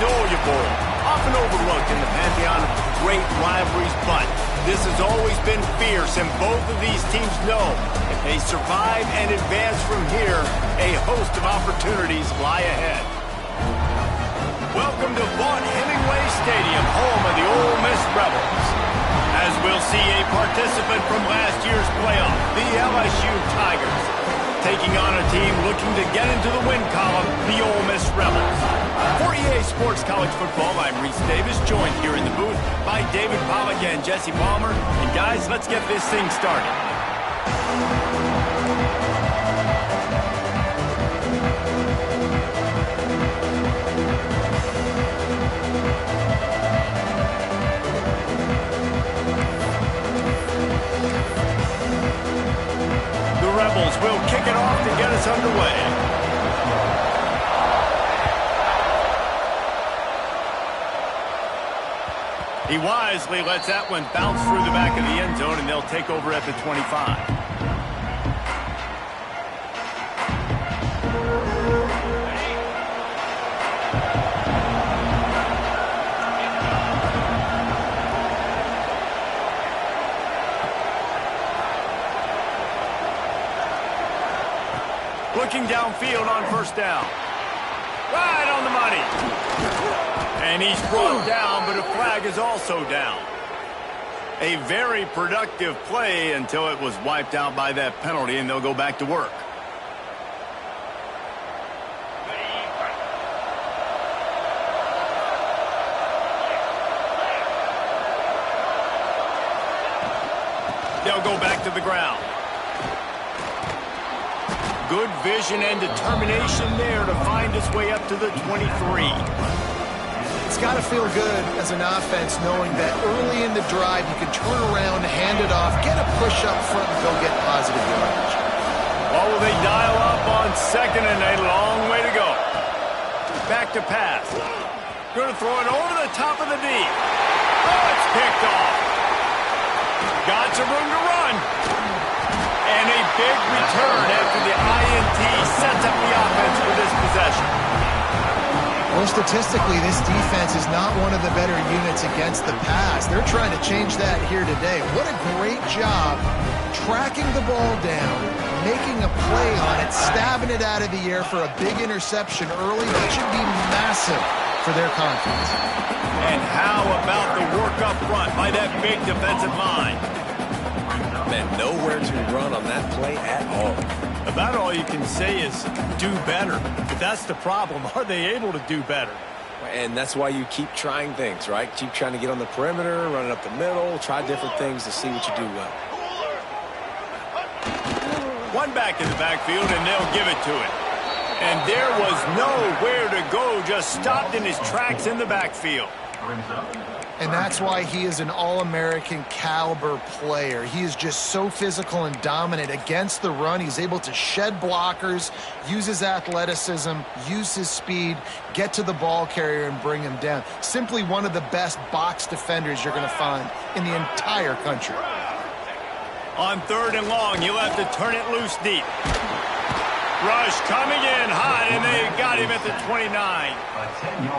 Magnolia Bowl. Often overlooked in the pantheon of great rivalries, but this has always been fierce, and both of these teams know if they survive and advance from here, a host of opportunities lie ahead. Welcome to Vaught Hemingway Stadium, home of the Ole Miss Rebels. As we'll see a participant from last year's playoff, the LSU Tigers, taking on a team looking to get into the win column, the Ole Miss Rebels. For EA Sports College Football, I'm Reese Davis, joined here in the booth by David Pollack and Jesse Palmer. And guys, let's get this thing started. Rebels will kick it off to get us underway. He wisely lets that one bounce through the back of the end zone, and they'll take over at the 25. Looking downfield on first down. Right on the money. And he's brought down, but a flag is also down. A very productive play until it was wiped out by that penalty, and they'll go back to work. They'll go back to the ground. Good vision and determination there to find his way up to the 23. It's got to feel good as an offense knowing that early in the drive you can turn around, hand it off, get a push up front, and go get positive yardage. Well, will they dial up on second and a long way to go? Back to pass. Going to throw it over the top of the D. Oh, it's picked off. Got some room to run. And a big return after the INT sets up the offense for this possession. Well, statistically, this defense is not one of the better units against the pass. They're trying to change that here today. What a great job tracking the ball down, making a play on it, stabbing it out of the air for a big interception early. That should be massive for their confidence. And how about the work up front by that big defensive line? And nowhere to run on that play at all. About all you can say is do better. But that's the problem. Are they able to do better? And that's why you keep trying things, right? Keep trying to get on the perimeter, run it up the middle, try different things to see what you do well. One back in the backfield, and they'll give it to him. And there was nowhere to go, just stopped in his tracks in the backfield. And that's why he is an All-American caliber player. He is just so physical and dominant against the run. He's able to shed blockers, use his athleticism, use his speed, get to the ball carrier and bring him down. Simply one of the best box defenders you're going to find in the entire country. On third and long, you'll have to turn it loose deep. Rush coming in hot, and they got him at the 29.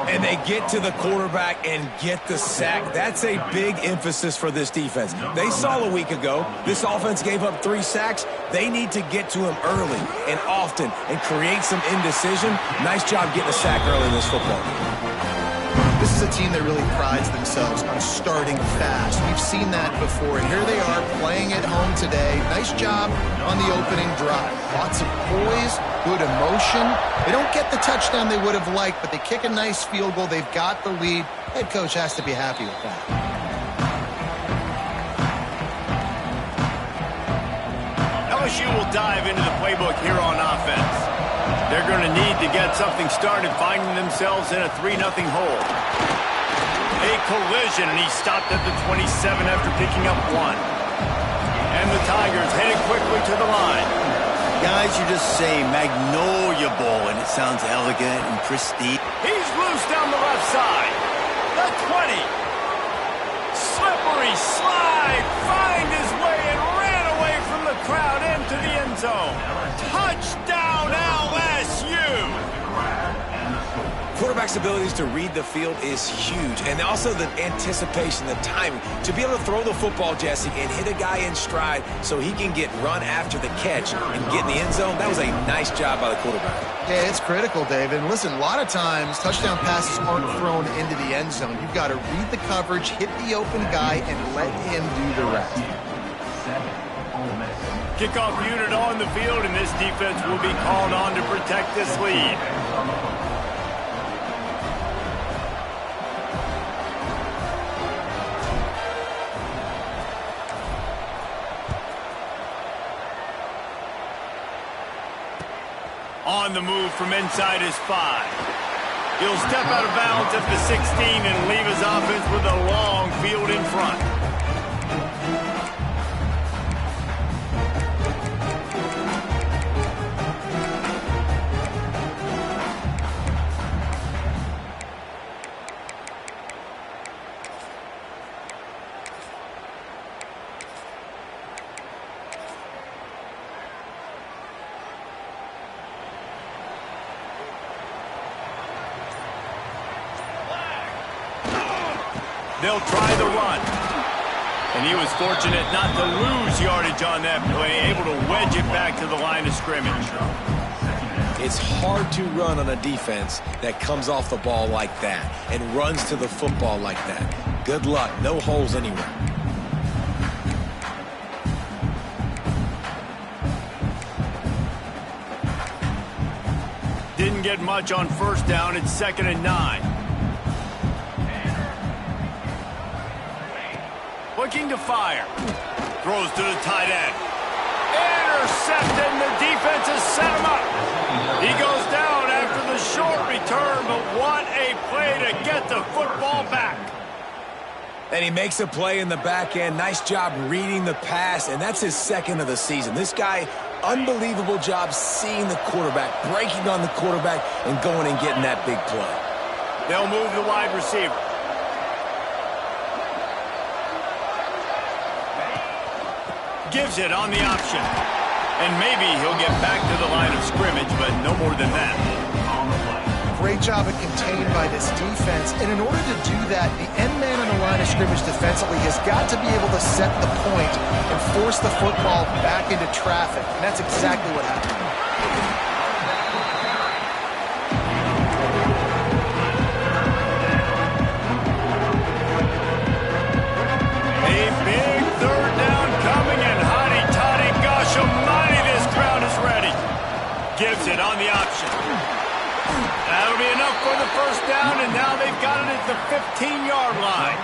And they get to the quarterback and get the sack. That's a big emphasis for this defense. They saw a week ago, this offense gave up 3 sacks. They need to get to him early and often and create some indecision. Nice job getting a sack early in this football game. This is a team that really prides themselves on starting fast. We've seen that before. And here they are playing at home today. Nice job on the opening drive. Lots of poise, good emotion. They don't get the touchdown they would have liked, but they kick a nice field goal. They've got the lead. Head coach has to be happy with that. LSU will dive into the playbook here on offense. They're going to need to get something started, finding themselves in a 3-0 hole. A collision, and he stopped at the 27 after picking up 1. And the Tigers heading quickly to the line. Guys, you just say Magnolia Bowl, and it sounds elegant and pristine. He's loose down the left side. The 20. Slippery slide. Find his way and ran away from the crowd into the end zone. Touchdown, LSU. quarterback's abilities to read the field is huge, and also the anticipation, the timing. To be able to throw the football, Jesse, and hit a guy in stride so he can get run after the catch and get in the end zone, that was a nice job by the quarterback. Yeah, it's critical, David. And listen, a lot of times touchdown passes aren't thrown into the end zone. You've got to read the coverage, hit the open guy, and let him do the rest. Kickoff unit on the field, and this defense will be called on to protect this lead. On the move from inside his 5. He'll step out of bounds at the 16 and leave his offense with a long field in front. They'll try the run. And he was fortunate not to lose yardage on that play, able to wedge it back to the line of scrimmage. It's hard to run on a defense that comes off the ball like that and runs to the football like that. Good luck. No holes anywhere. Didn't get much on first down. It's 2nd and 9. Looking to fire. Throws to the tight end. Intercepted, and the defense has set him up. He goes down after the short return, but what a play to get the football back. And he makes a play in the back end. Nice job reading the pass, and that's his 2nd of the season. This guy, unbelievable job seeing the quarterback, breaking on the quarterback, and going and getting that big play. They'll move the wide receiver. Gives it on the option. And maybe he'll get back to the line of scrimmage, but no more than that. Great job of contained by this defense. And in order to do that, the end man on the line of scrimmage defensively has got to be able to set the point and force the football back into traffic. And that's exactly what happened. A big 3rd down coming, and hotty-toddy, gosh almighty, this crowd is ready. Gives it on the option. That'll be enough for the 1st down, and now they've got it at the 15-yard line.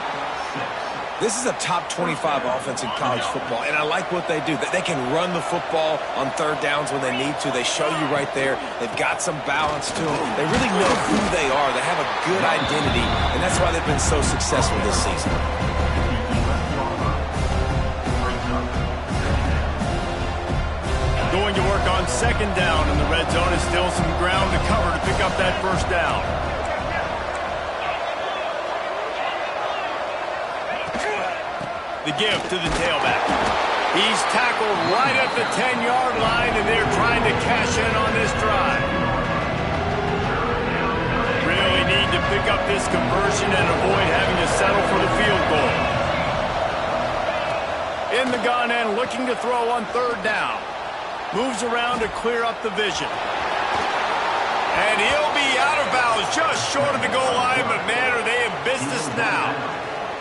This is a top 25 offense in college football, and I like what they do. They can run the football on 3rd downs when they need to. They show you right there. They've got some balance to them. They really know who they are. They have a good identity, and that's why they've been so successful this season. Going to work on 2nd down, and the red zone is still some ground to cover to pick up that 1st down. The give to the tailback. He's tackled right at the 10-yard line, and they're trying to cash in on this drive. Really need to pick up this conversion and avoid having to settle for the field goal. In the gun and looking to throw on 3rd down. Moves around to clear up the vision. And he'll be out of bounds just short of the goal line, but man, are they in business now.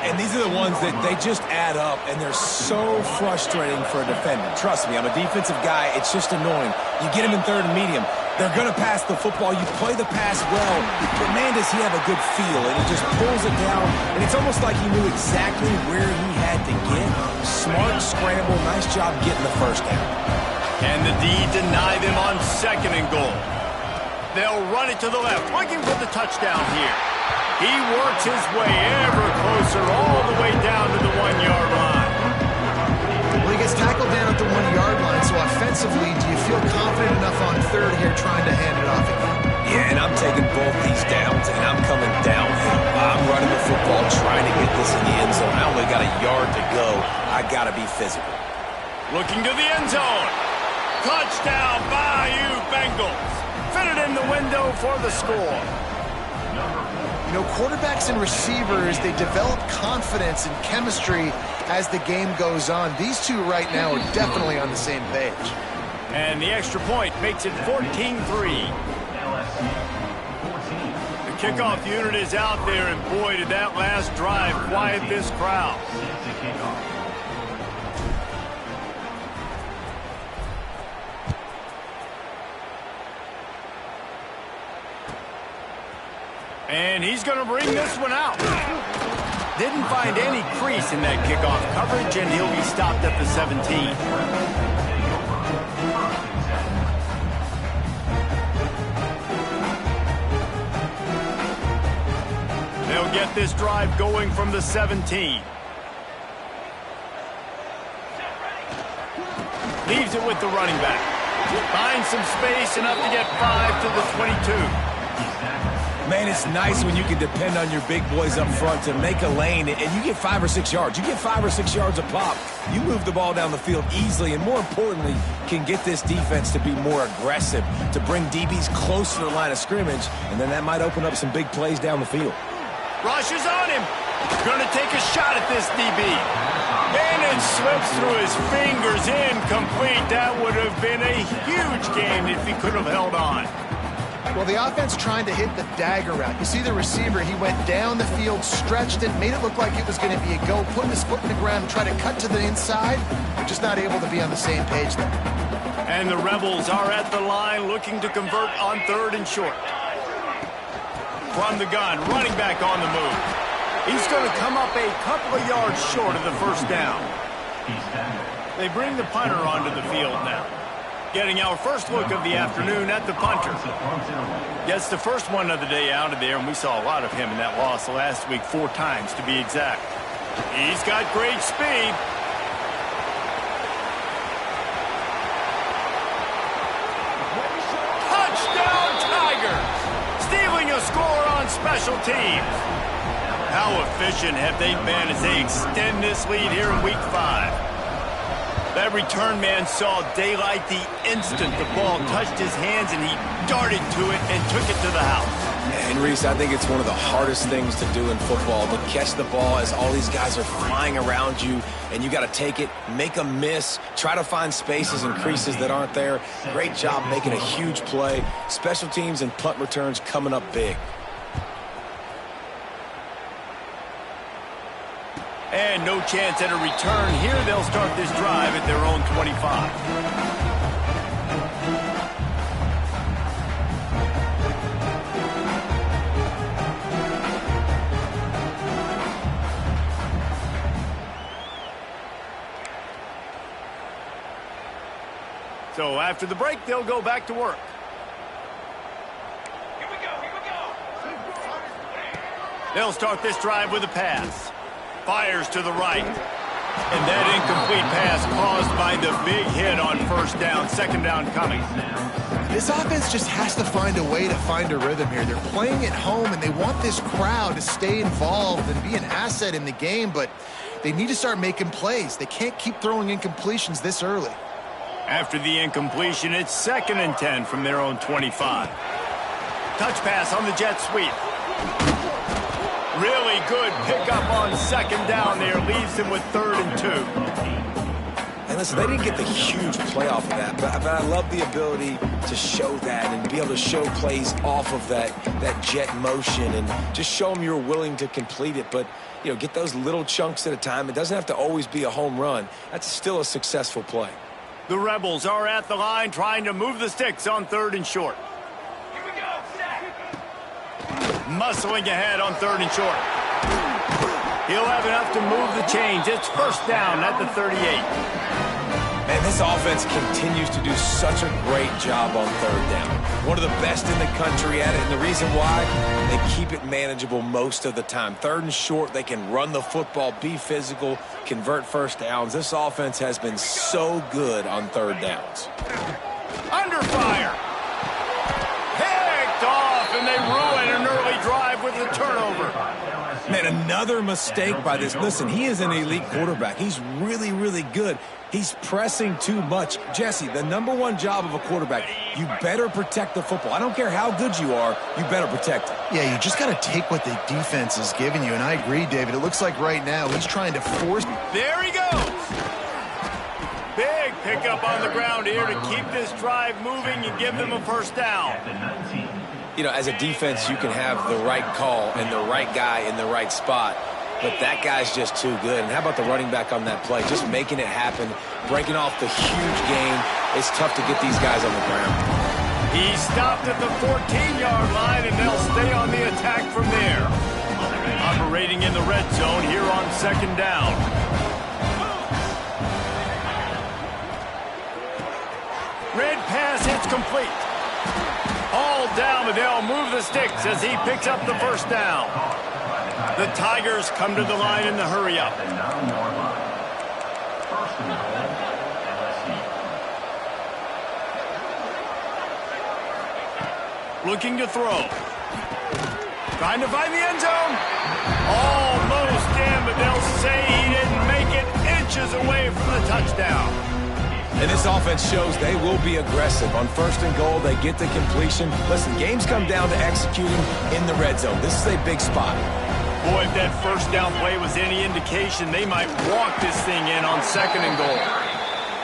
And these are the ones that they just add up, and they're so frustrating for a defender. Trust me, I'm a defensive guy. It's just annoying. You get him in 3rd and medium. They're going to pass the football. You play the pass well, but man, does he have a good feel, and he just pulls it down, and it's almost like he knew exactly where he had to get. Smart scramble. Nice job getting the 1st down. And the D deny them on 2nd and goal. They'll run it to the left, looking for the touchdown here. He works his way ever closer all the way down to the 1-yard line. Well, he gets tackled down at the 1-yard line, so offensively, do you feel confident enough on 3rd here trying to hand it off again? Yeah, and I'm taking both these downs, and I'm coming downhill. I'm running the football, trying to get this in the end zone. I only got a yard to go. I got to be physical. Looking to the end zone. Touchdown, Bayou Bengals. Fitted in the window for the score. You know, quarterbacks and receivers, they develop confidence and chemistry as the game goes on. These two right now are definitely on the same page. And the extra point makes it 14-3. The kickoff unit is out there, and boy, did that last drive quiet this crowd. And he's going to bring this one out. Didn't find any crease in that kickoff coverage, and he'll be stopped at the 17. They'll get this drive going from the 17. Leaves it with the running back. Finds some space, enough to get 5 to the 22. Man, it's nice when you can depend on your big boys up front to make a lane, and you get 5 or 6 yards. You get 5 or 6 yards a pop. You move the ball down the field easily, and more importantly, can get this defense to be more aggressive, to bring DBs close to the line of scrimmage, and then that might open up some big plays down the field. Rushes on him. Going to take a shot at this DB. And it slips through his fingers, incomplete. That would have been a huge game if he could have held on. Well, the offense trying to hit the dagger route. You see the receiver, he went down the field, stretched it, made it look like it was going to be a go, putting his foot in the ground and try to cut to the inside. They're just not able to be on the same page there. And the Rebels are at the line looking to convert on 3rd and short. From the gun, running back on the move. He's going to come up a couple of yards short of the first down. They bring the punter onto the field now. Getting our first look of the afternoon at the punter. Gets the first one of the day out of there, and we saw a lot of him in that loss last week, 4 times to be exact. He's got great speed. Touchdown Tigers! Stealing a score on special teams. How efficient have they been as they extend this lead here in Week 5? That return man saw daylight the instant the ball touched his hands, and he darted to it and took it to the house. And Reese, I think it's one of the hardest things to do in football, to catch the ball as all these guys are flying around you, and you got to take it, make a miss, try to find spaces and creases that aren't there. Great job making a huge play. Special teams and punt returns coming up big. And no chance at a return here. They'll start this drive at their own 25. So after the break, they'll go back to work. Here we go. They'll start this drive with a pass. Fires to the right. And that incomplete pass caused by the big hit on first down. Second down coming. This offense just has to find a way to find a rhythm here. They're playing at home, and they want this crowd to stay involved and be an asset in the game, but they need to start making plays. They can't keep throwing incompletions this early. After the incompletion, it's 2nd and 10 from their own 25. Touch pass on the jet sweep. Really good pickup on 2nd down there. Leaves them with 3rd and 2. And listen, they didn't get the huge play off of that, but I love the ability to show that and be able to show plays off of that jet motion and just show them you're willing to complete it. But, you know, get those little chunks at a time. It doesn't have to always be a home run. That's still a successful play. The Rebels are at the line trying to move the sticks on 3rd and short. Muscling ahead on 3rd and short. He'll have enough to move the chains. It's first down at the 38. Man, this offense continues to do such a great job on 3rd down. One of the best in the country at it, and the reason why, they keep it manageable most of the time. 3rd and short, they can run the football, be physical, convert first downs. This offense has been so good on 3rd downs. Under fire. Picked off, and they ruin an early drive with a turnover. Man, And another mistake by this. Listen, he is an elite quarterback. He's really, really good. He's pressing too much. Jesse, the #1 job of a quarterback, you better protect the football. I don't care how good you are, you better protect it. Yeah, you just got to take what the defense is giving you, and I agree, David. It looks like right now he's trying to force... There he goes! Big pickup on the ground here to keep this drive moving and give them a first down. You know, as a defense, you can have the right call and the right guy in the right spot, but that guy's just too good. And how about the running back on that play? Just making it happen, breaking off the huge gain. It's tough to get these guys on the ground. He stopped at the 14-yard line, and they'll stay on the attack from there. Operating in the red zone here on second down. Red pass hits complete. All down, but they'll move the sticks as he picks up the first down. The Tigers come to the line in the hurry-up. Looking to throw. Trying to find the end zone. Almost in, but they'll say he didn't make it, inches away from the touchdown. And this offense shows they will be aggressive. On 1st and goal, they get the completion. Listen, games come down to executing in the red zone. This is a big spot. Boy, if that first down play was any indication, they might walk this thing in on 2nd and goal.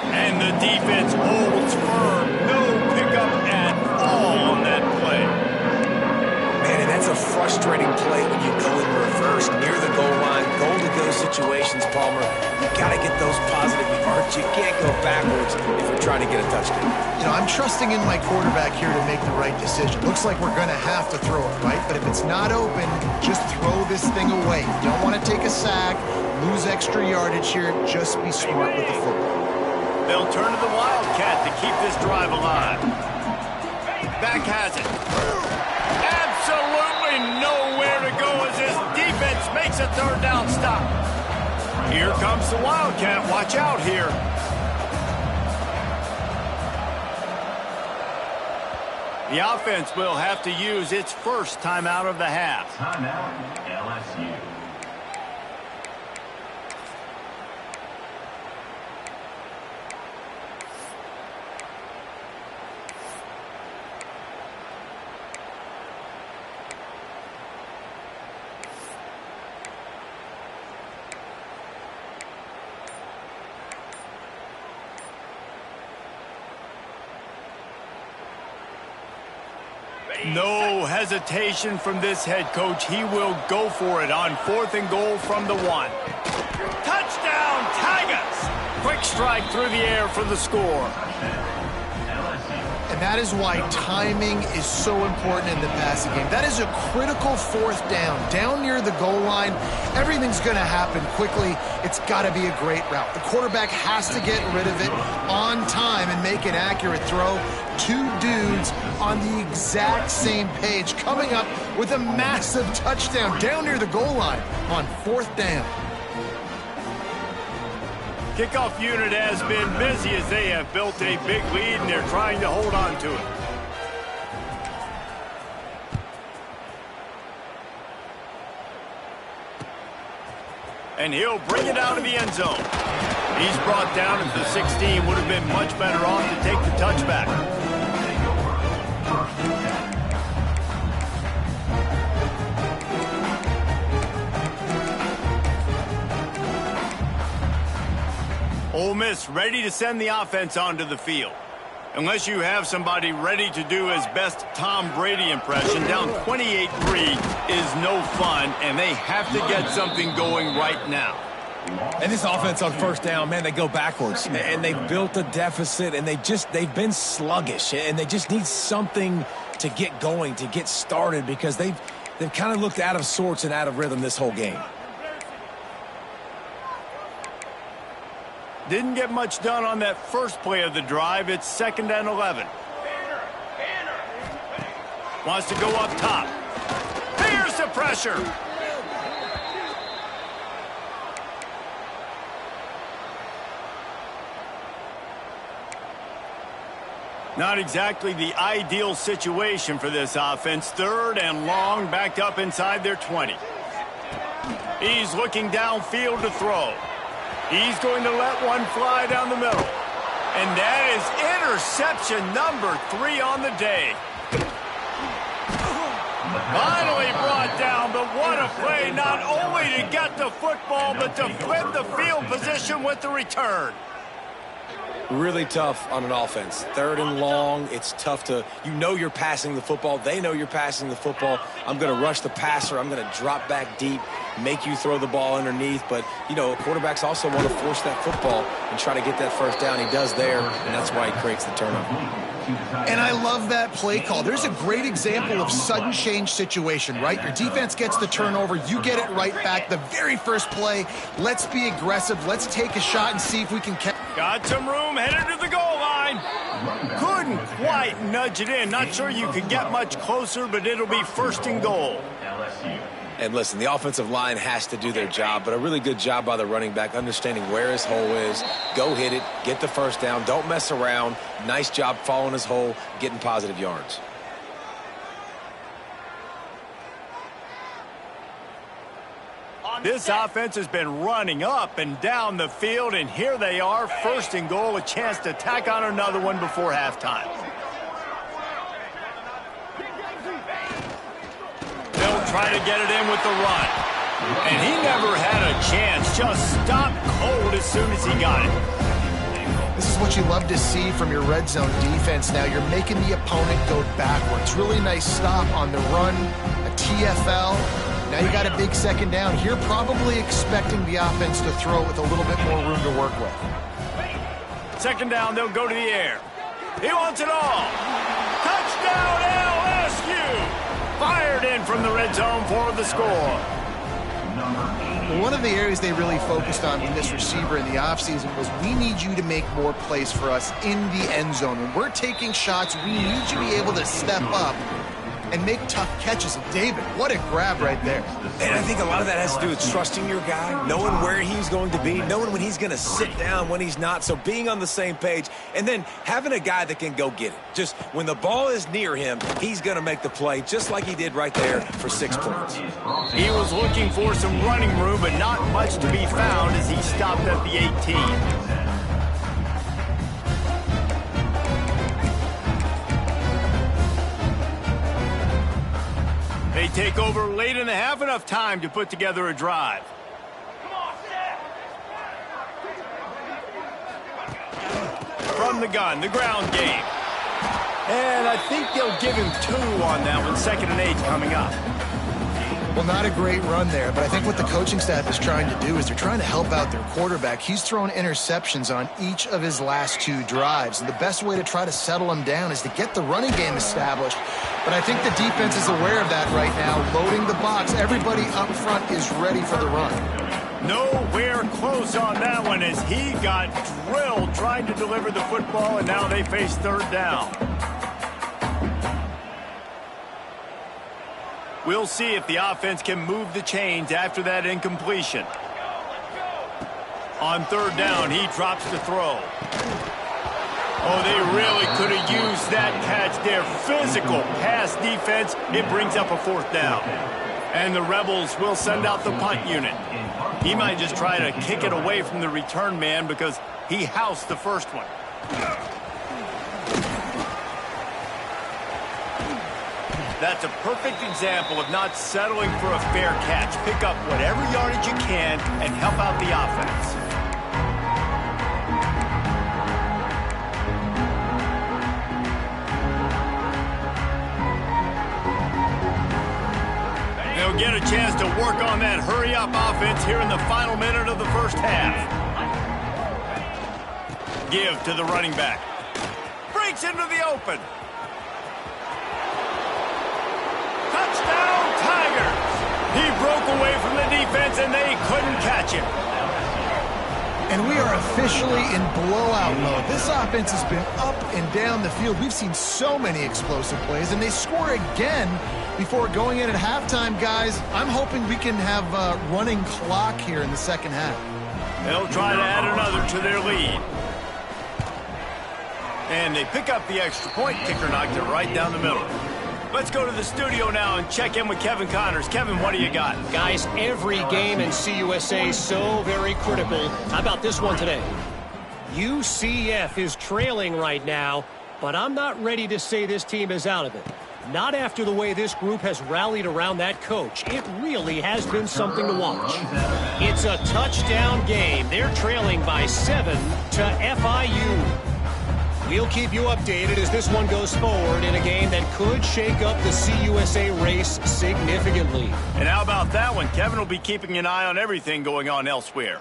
And the defense holds firm. No pickup at all on that play. Man, and that's a frustrating play when you go in reverse near the goal line. Goal-to-go situations, Palmer. You got to get those positive yards. You can't go backwards if you're trying to get a touchdown. You know, I'm trusting in my quarterback here to make the right decision. Looks like we're going to have to throw it, right? But if it's not open, just throw this thing away. You don't want to take a sack, lose extra yardage here. Just be smart with the football. They'll turn to the Wildcat to keep this drive alive. Back has it. Absolutely nowhere to go as this defense makes a 3rd down stop. Here comes the Wildcat. Watch out here. The offense will have to use its first timeout of the half. Timeout, LSU. No hesitation from this head coach. He will go for it on 4th and goal from the 1. Touchdown, Tigers! Quick strike through the air for the score. And that is why timing is so important in the passing game. That is a critical 4th down near the goal line. Everything's going to happen quickly. It's got to be a great route. The quarterback has to get rid of it on time and make an accurate throw. 2 dudes on the exact same page coming up with a massive touchdown down near the goal line on 4th down. Kickoff unit has been busy as they have built a big lead and they're trying to hold on to it. And he'll bring it out of the end zone. He's brought down at the 16. Would have been much better off to take the touchback. Ole Miss ready to send the offense onto the field. Unless you have somebody ready to do his best Tom Brady impression, down 28-3 is no fun, and they have to get something going right now. And this offense on 1st down, man, they go backwards. And they've built a deficit, and they've been sluggish. And they just need something to get going, to get started, because they've kind of looked out of sorts and out of rhythm this whole game. Didn't get much done on that first play of the drive. It's 2nd and 11. Wants to go up top. Here's the pressure. Not exactly the ideal situation for this offense. 3rd and long, backed up inside their 20. He's looking downfield to throw. He's going to let one fly down the middle. And that is interception number 3 on the day. Finally brought down, but what a play, not only to get the football, but to flip the field position with the return. Really tough on an offense. 3rd and long, it's tough to, you're passing the football. They know you're passing the football. I'm going to rush the passer. I'm going to drop back deep, make you throw the ball underneath. But, quarterbacks also want to force that football and try to get that first down. He does there, and that's why he creates the turnover. And I love that play call. There's a great example of sudden change situation, right? Your defense gets the turnover. You get it right back. The very first play, let's be aggressive. Let's take a shot and see if we can catch. Got some room, headed to the goal line. Couldn't quite nudge it in. Not sure you could get much closer, but it'll be 1st and goal. LSU. And listen, the offensive line has to do their job, but a really good job by the running back, understanding where his hole is. Go hit it, get the first down, don't mess around. Nice job following his hole, getting positive yards. This offense has been running up and down the field, and here they are, 1st and goal, a chance to tack on another one before halftime. They'll try to get it in with the run. And he never had a chance, just stopped cold as soon as he got it. This is what you love to see from your red zone defense now. You're making the opponent go backwards. Really nice stop on the run, a TFL. Now you got a big 2nd down here, probably expecting the offense to throw it with a little bit more room to work with. 2nd down, they'll go to the air. He wants it all. Touchdown, LSU! Fired in from the red zone for the score. One of the areas they really focused on with this receiver in the offseason was we need you to make more plays for us in the end zone. When we're taking shots, we need you to be able to step up and make tough catches. And David, what a grab right there. And I think a lot of that has to do with trusting your guy, knowing where he's going to be, knowing when he's going to sit down, when he's not. So being on the same page, and then having a guy that can go get it. Just when the ball is near him, he's going to make the play, just like he did right there for 6 points. He was looking for some running room, but not much to be found as he stopped at the 18. They take over late in the half, enough time to put together a drive. From the gun, the ground game. And I think they'll give him 2 on that one. 2nd and 8 coming up. Well, not a great run there, but I think what the coaching staff is trying to do is they're trying to help out their quarterback. He's thrown interceptions on each of his last 2 drives, and the best way to try to settle him down is to get the running game established. But I think the defense is aware of that right now, loading the box. Everybody up front is ready for the run. Nowhere close on that one as he got drilled trying to deliver the football, and now they face 3rd down. We'll see if the offense can move the chains after that incompletion. On 3rd down, he drops the throw. Oh, they really could have used that catch there. Physical pass defense. It brings up a 4th down. And the Rebels will send out the punt unit. He might just try to kick it away from the return man because he housed the first one. That's a perfect example of not settling for a fair catch. Pick up whatever yardage you can and help out the offense. They'll get a chance to work on that hurry-up offense here in the final minute of the first half. Give to the running back. Breaks into the open. Touchdown, Tigers! He broke away from the defense, and they couldn't catch him. And we are officially in blowout mode. This offense has been up and down the field. We've seen so many explosive plays, and they score again before going in at halftime, guys. I'm hoping we can have a running clock here in the 2nd half. They'll try to add another to their lead. And they pick up the extra point. Kicker knocked it right down the middle. Let's go to the studio now and check in with Kevin Connors. Kevin, what do you got? Guys, every game in CUSA is so very critical. How about this one today? UCF is trailing right now, but I'm not ready to say this team is out of it. Not after the way this group has rallied around that coach. It really has been something to watch. It's a touchdown game. They're trailing by 7 to FIU. We'll keep you updated as this one goes forward in a game that could shake up the CUSA race significantly. And how about that one? Kevin will be keeping an eye on everything going on elsewhere.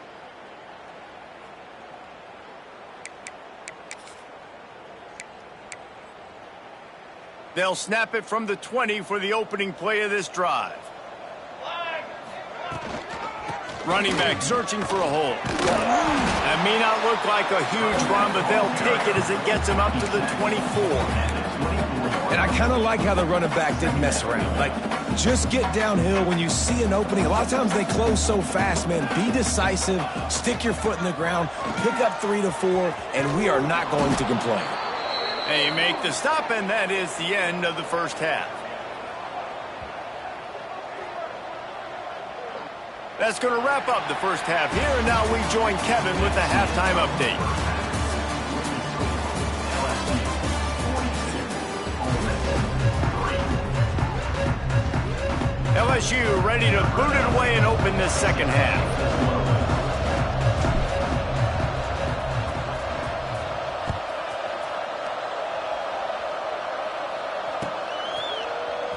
They'll snap it from the 20 for the opening play of this drive. Running back searching for a hole. That may not look like a huge run, but they'll take it as it gets him up to the 24. And I kind of like how the running back didn't mess around. Like, just get downhill when you see an opening. A lot of times they close so fast, man. Be decisive, stick your foot in the ground, pick up 3 to 4, and we are not going to complain. They make the stop, and that is the end of the first half. That's going to wrap up the first half here, and now we join Kevin with the halftime update. LSU ready to boot it away and open this second half.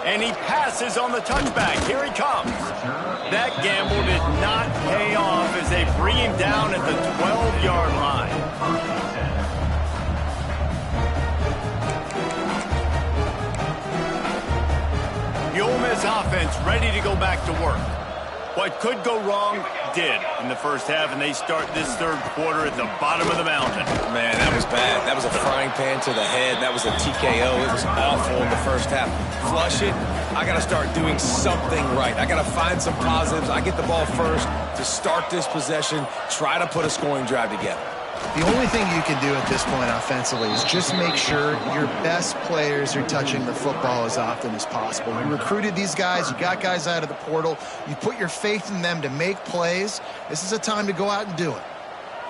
And he passes on the touchback. Here he comes. That gamble did not pay off as they bring him down at the 12-yard line. The Ole Miss offense ready to go back to work. What could go wrong did in the first half, and they start this third quarter at the bottom of the mountain. Man, that was bad. That was a frying pan to the head. That was a TKO. It was awful in the first half. Flush it. I got to start doing something right. I got to find some positives. I get the ball first to start this possession, try to put a scoring drive together. The only thing you can do at this point offensively is just make sure your best players are touching the football as often as possible. You recruited these guys. You got guys out of the portal. You put your faith in them to make plays. This is a time to go out and do it.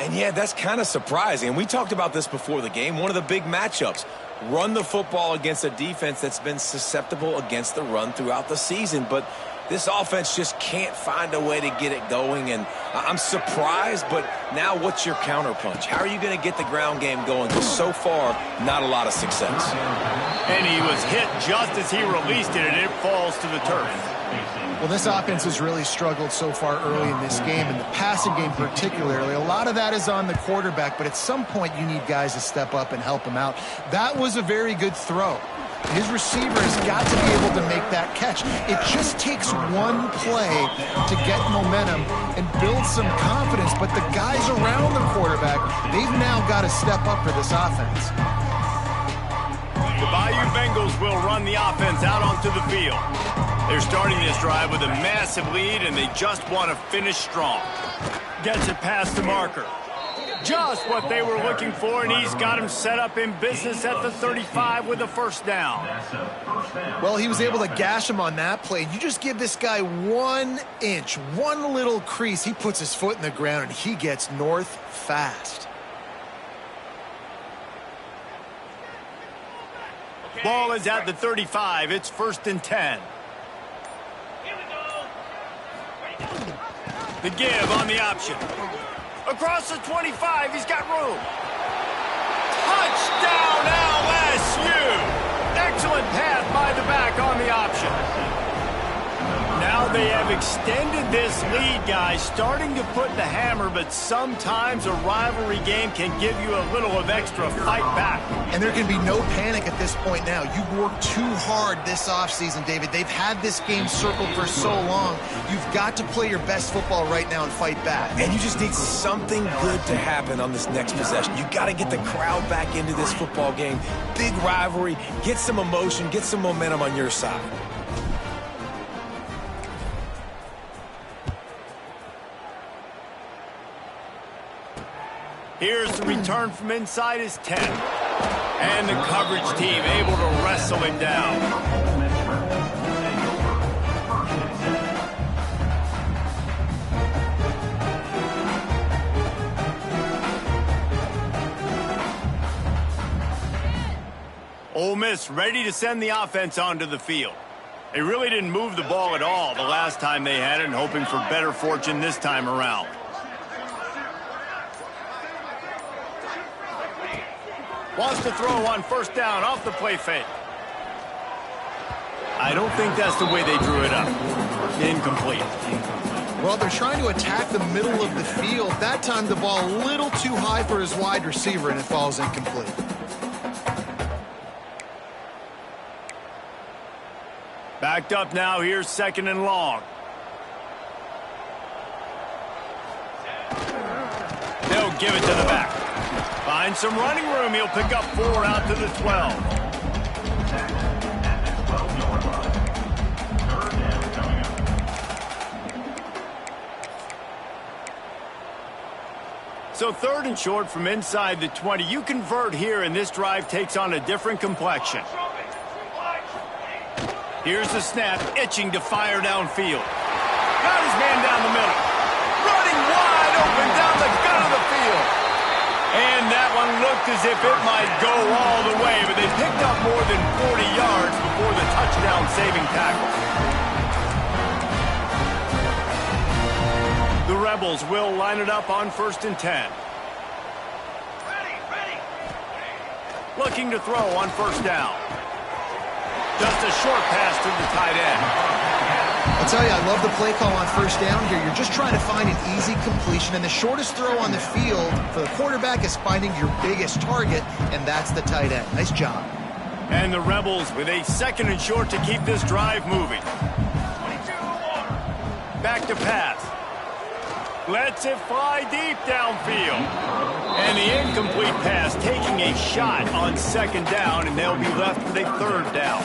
And, yeah, that's kind of surprising. We talked about this before the game. One of the big matchups. Run the football against a defense that's been susceptible against the run throughout the season. But this offense just can't find a way to get it going, and I'm surprised, but now what's your counterpunch? How are you going to get the ground game going? Because so far, not a lot of success. And he was hit just as he released it, and it falls to the turf. Well, this offense has really struggled so far early in this game, and the passing game particularly. A lot of that is on the quarterback, but at some point you need guys to step up and help him out. That was a very good throw. His receiver has got to be able to make that catch. It just takes one play to get momentum and build some confidence, but the guys around the quarterback, they've now got to step up for this offense. The Bayou Bengals will run the offense out onto the field. They're starting this drive with a massive lead, and they just want to finish strong. Gets it past the marker. Just what they were looking for, and he's got him set up in business at the 35 with a first down. Well, he was able to gash him on that play. You just give this guy 1 inch, one little crease, he puts his foot in the ground, and he gets north fast. Ball is at the 35. It's 1st and 10. The give on the option. Across the 25, he's got room. Touchdown, LSU! Excellent pass by the back on the option. Now they have extended this lead, guys, starting to put the hammer, but sometimes a rivalry game can give you a little of extra fight back. And there can be no panic at this point now. You've worked too hard this offseason, David. They've had this game circled for so long. You've got to play your best football right now and fight back. And you just need something good to happen on this next possession. You got to get the crowd back into this football game. Big rivalry. Get some emotion. Get some momentum on your side. Here's the return from inside his 10. And the coverage team able to wrestle him down. this, ready to send the offense onto the field. They really didn't move the ball at all the last time they had it, and hoping for better fortune this time around. Wants to throw on first down off the play fake. I don't think that's the way they drew it up. Incomplete. Well, they're trying to attack the middle of the field. That time the ball a little too high for his wide receiver, and it falls incomplete. Backed up now. Here's 2nd and long. They'll give it to the back. Find some running room. He'll pick up 4 out to the 12. So 3rd and short from inside the 20. You convert here, and this drive takes on a different complexion. Here's the snap, itching to fire downfield. Got his man down the middle. Running wide open down the gut of the field. And that one looked as if it might go all the way, but they picked up more than 40 yards before the touchdown-saving tackle. The Rebels will line it up on 1st and 10. Looking to throw on 1st down. Just a short pass to the tight end. I'll tell you, I love the play call on 1st down here. You're just trying to find an easy completion, and the shortest throw on the field for the quarterback is finding your biggest target, and that's the tight end. Nice job. And the Rebels with a 2nd and short to keep this drive moving. Back to pass. Lets it fly deep downfield. And the incomplete pass taking a shot on 2nd down, and they'll be left with a 3rd down.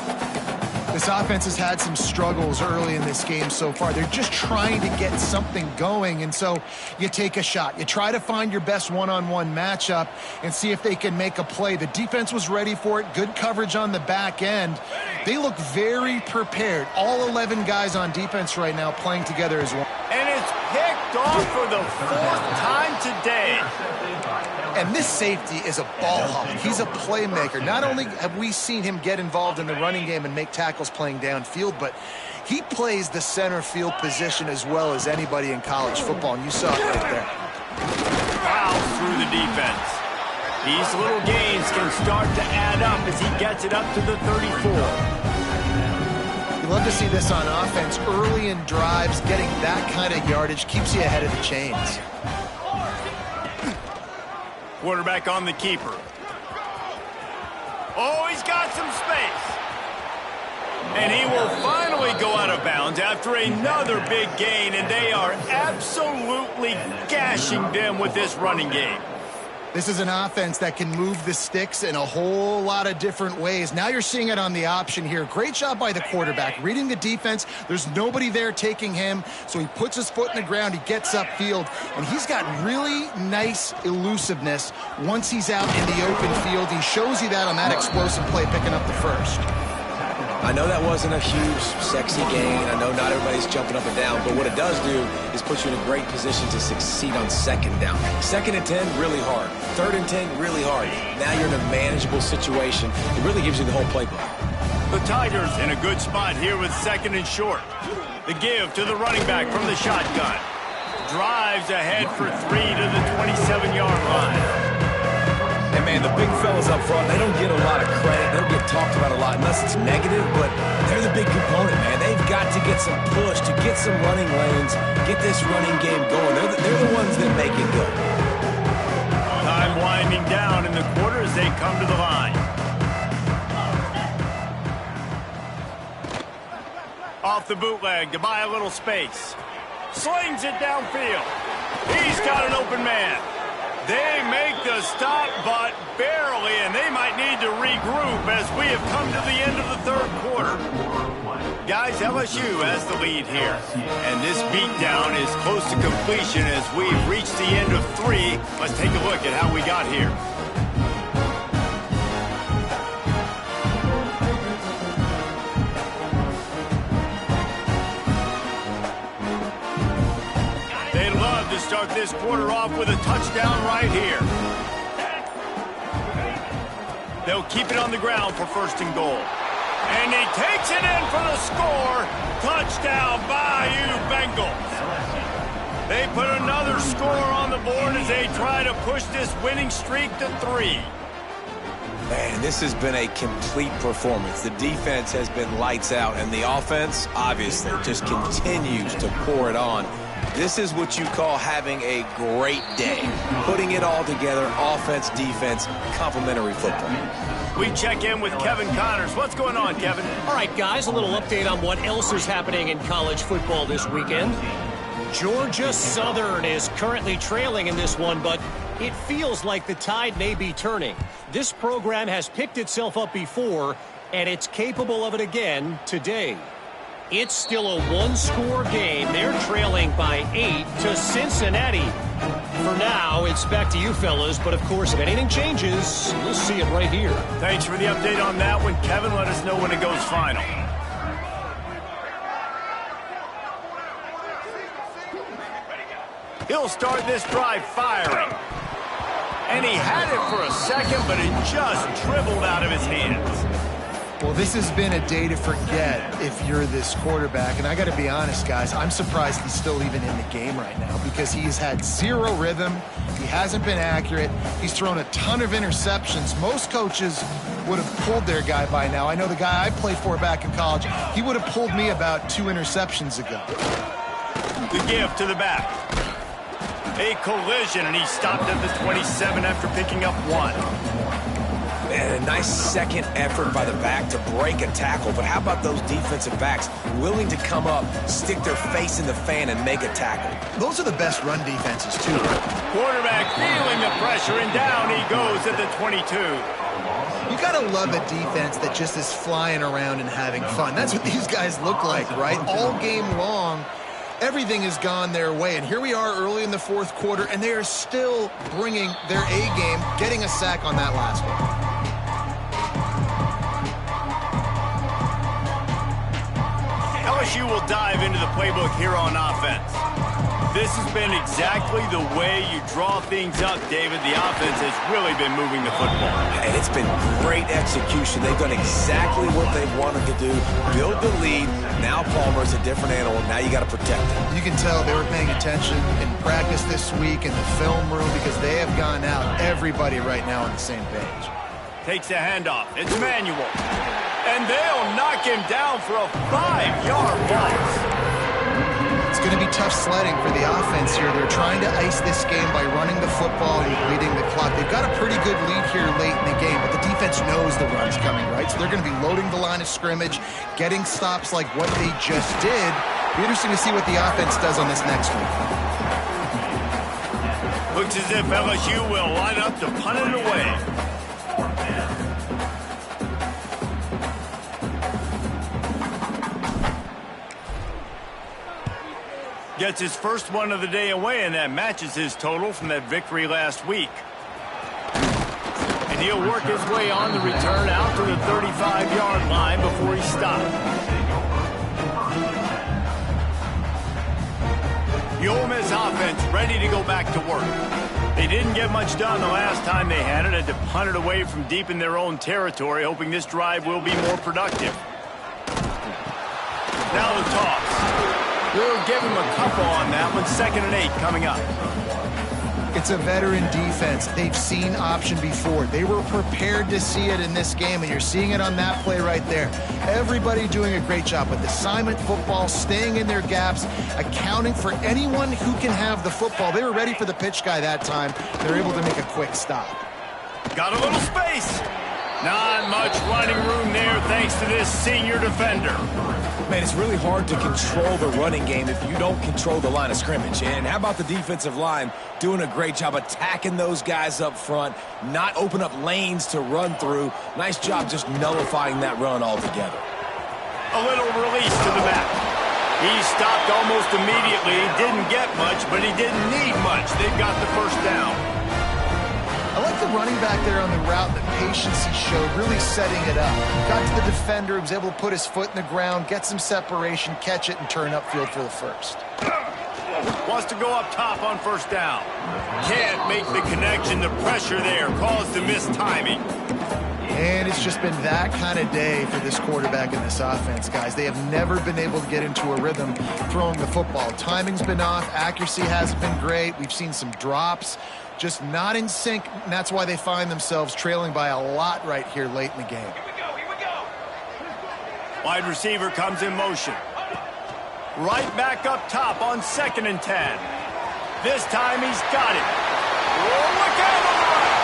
This offense has had some struggles early in this game so far. They're just trying to get something going, and so you take a shot. You try to find your best one-on-one matchup and see if they can make a play. The defense was ready for it. Good coverage on the back end. They look very prepared. All 11 guys on defense right now playing together as one. And it's picked off for the 4th time today. And this safety is a ball hawk. He's a playmaker. Not only have we seen him get involved in the running game and make tackles playing downfield, but he plays the center field position as well as anybody in college football, and you saw it right there. Fouls through the defense. These little gains can start to add up as he gets it up to the 34. You love to see this on offense. Early in drives, getting that kind of yardage keeps you ahead of the chains. Quarterback on the keeper. Oh, he's got some space. And he will finally go out of bounds after another big gain, and they are absolutely gashing them with this running game. This is an offense that can move the sticks in a whole lot of different ways. Now you're seeing it on the option here. Great job by the quarterback. Reading the defense, there's nobody there taking him, so he puts his foot in the ground, he gets upfield, and he's got really nice elusiveness once he's out in the open field. He shows you that on that explosive play, picking up the 1st. I know that wasn't a huge, sexy gain. I know not everybody's jumping up and down, but what it does do is put you in a great position to succeed on 2nd down. 2nd and 10, really hard. 3rd and 10, really hard. Now you're in a manageable situation. It really gives you the whole playbook. The Tigers in a good spot here with 2nd and short. The give to the running back from the shotgun. Drives ahead for 3 to the 27-yard line. And, man, the big fellas up front, they don't get a lot of credit. They don't get talked about a lot unless it's negative, but they're the big component, man. They've got to get some push, to get some running lanes, get this running game going. They're the ones that make it go. Time winding down in the quarter as they come to the line. Off the bootleg to buy a little space. Slings it downfield. He's got an open man. They make the stop, but barely, and they might need to regroup as we have come to the end of the 3rd quarter. Guys, LSU has the lead here, and this beatdown is close to completion as we've reached the end of 3. Let's take a look at how we got here. Start this quarter off with a touchdown right here. They'll keep it on the ground for 1st and goal. And he takes it in for the score. Touchdown, Bayou Bengals. They put another score on the board as they try to push this winning streak to 3. Man, this has been a complete performance. The defense has been lights out, and the offense, obviously, just continues to pour it on. This is what you call having a great day. Putting it all together, offense, defense, complementary football. We check in with Kevin Connors. What's going on, Kevin? All right, guys, a little update on what else is happening in college football this weekend. Georgia Southern is currently trailing in this one, but it feels like the tide may be turning. This program has picked itself up before, and it's capable of it again today. It's still a one-score game. They're trailing by 8 to Cincinnati. For now, it's back to you fellas, but of course, if anything changes, you'll see it right here. Thanks for the update on that one, Kevin. Let us know when it goes final. He'll start this drive firing. And he had it for a second, but it just dribbled out of his hands. Well, this has been a day to forget if you're this quarterback. And I got to be honest, guys, I'm surprised he's still even in the game right now because he's had zero rhythm. He hasn't been accurate. He's thrown a ton of interceptions. Most coaches would have pulled their guy by now. I know the guy I played for back in college, he would have pulled me about 2 interceptions ago. The give to the back. A collision, and he stopped at the 27 after picking up 1. Man, a nice second effort by the back to break a tackle. But how about those defensive backs willing to come up, stick their face in the fan, and make a tackle? Those are the best run defenses, too. Quarterback feeling the pressure, and down he goes at the 22. You got to love a defense that just is flying around and having fun. That's what these guys look like, right? All game long, everything has gone their way. And here we are early in the 4th quarter, and they are still bringing their A game, getting a sack on that last one. LSU will dive into the playbook here on offense. This has been exactly the way you draw things up, David. The offense has really been moving the football. And it's been great execution. They've done exactly what they wanted to do, build the lead. Now Palmer's a different animal. Now you got to protect him. You can tell they were paying attention in practice this week in the film room because they have gone out, everybody right now on the same page. Takes the handoff. It's Manuel. And they'll knock him down for a 5-yard loss. It's going to be tough sledding for the offense here. They're trying to ice this game by running the football and bleeding the clock. They've got a pretty good lead here late in the game, but the defense knows the run's coming, right? So they're going to be loading the line of scrimmage, getting stops like what they just did. Be interesting to see what the offense does on this next one. Looks as if LSU will line up to punt it away. Gets his first one of the day away, and that matches his total from that victory last week. And he'll work his way on the return out to the 35-yard line before he stopped. The Ole Miss offense ready to go back to work. They didn't get much done the last time they had to punt it away from deep in their own territory, hoping this drive will be more productive. Now the toss. We'll give him a couple on that one. 2nd and 8 coming up. It's a veteran defense. They've seen option before. They were prepared to see it in this game, and you're seeing it on that play right there. Everybody doing a great job with assignment football, staying in their gaps, accounting for anyone who can have the football. They were ready for the pitch guy that time. They're able to make a quick stop. Got a little space. Not much running room there thanks to this senior defender. Man, it's really hard to control the running game if you don't control the line of scrimmage. And how about the defensive line doing a great job attacking those guys up front, not open up lanes to run through. Nice job just nullifying that run altogether. A little release to the back. He stopped almost immediately. Didn't get much, but he didn't need much. They've got the first down. I like the running back there on the route, the patience he showed, really setting it up. Got to the defender, he was able to put his foot in the ground, get some separation, catch it, and turn upfield for the first. Wants to go up top on 1st down. Can't make the connection. The pressure there caused the missed timing. And it's just been that kind of day for this quarterback and this offense, guys. They have never been able to get into a rhythm throwing the football. Timing's been off. Accuracy hasn't been great. We've seen some drops. Just not in sync, and that's why they find themselves trailing by a lot right here late in the game. Here we go. Wide receiver comes in motion. Right back up top on 2nd and 10. This time he's got it. Oh, look out on the right.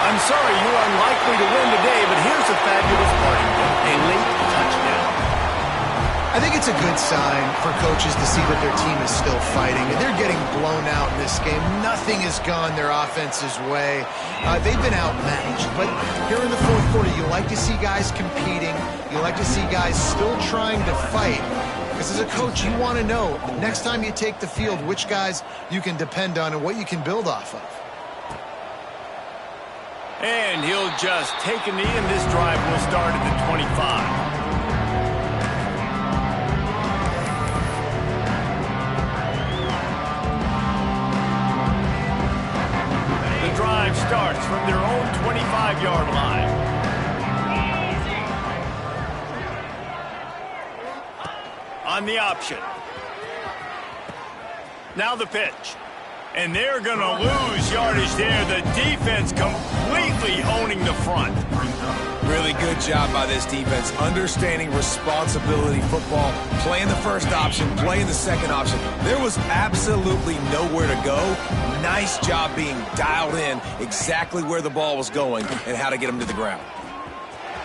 I'm sorry you're unlikely to win today, but here's a fabulous parting gift. A late touchdown. I think it's a good sign for coaches to see that their team is still fighting. They're getting blown out in this game. Nothing has gone their offense's way. They've been outmatched. But here in the fourth quarter, you like to see guys competing. You like to see guys still trying to fight. Because as a coach, you want to know, next time you take the field, which guys you can depend on and what you can build off of. And he'll just take a knee, and this drive will start at the 25. Drive starts from their own 25-yard line. On the option. Now the pitch. And they're going to lose yardage there. The defense completely owning the front. Really good job by this defense, understanding responsibility football, playing the first option, playing the second option. There was absolutely nowhere to go. Nice job being dialed in exactly where the ball was going and how to get him to the ground.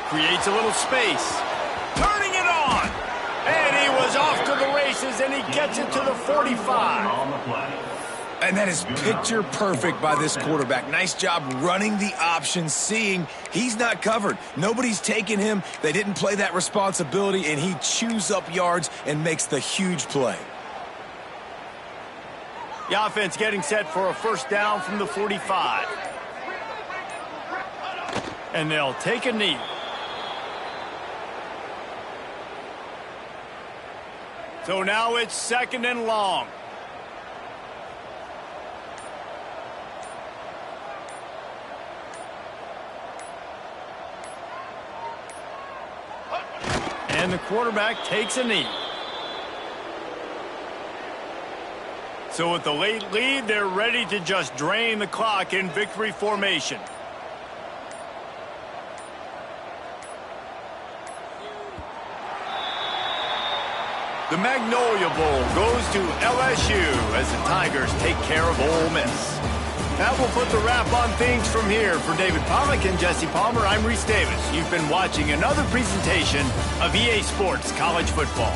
Creates a little space. Turning it on. And he was off to the races, and he gets it to the 45. On the play. And that is picture perfect by this quarterback. Nice job running the option, seeing he's not covered. Nobody's taking him. They didn't play that responsibility, and he chews up yards and makes the huge play. The offense getting set for a first down from the 45. And they'll take a knee. So now it's 2nd and long. And the quarterback takes a knee. So with the late lead, they're ready to just drain the clock in victory formation. The Magnolia Bowl goes to LSU as the Tigers take care of Ole Miss. That will put the wrap on things from here. For David Pollack and Jesse Palmer, I'm Reese Davis. You've been watching another presentation of EA Sports College Football.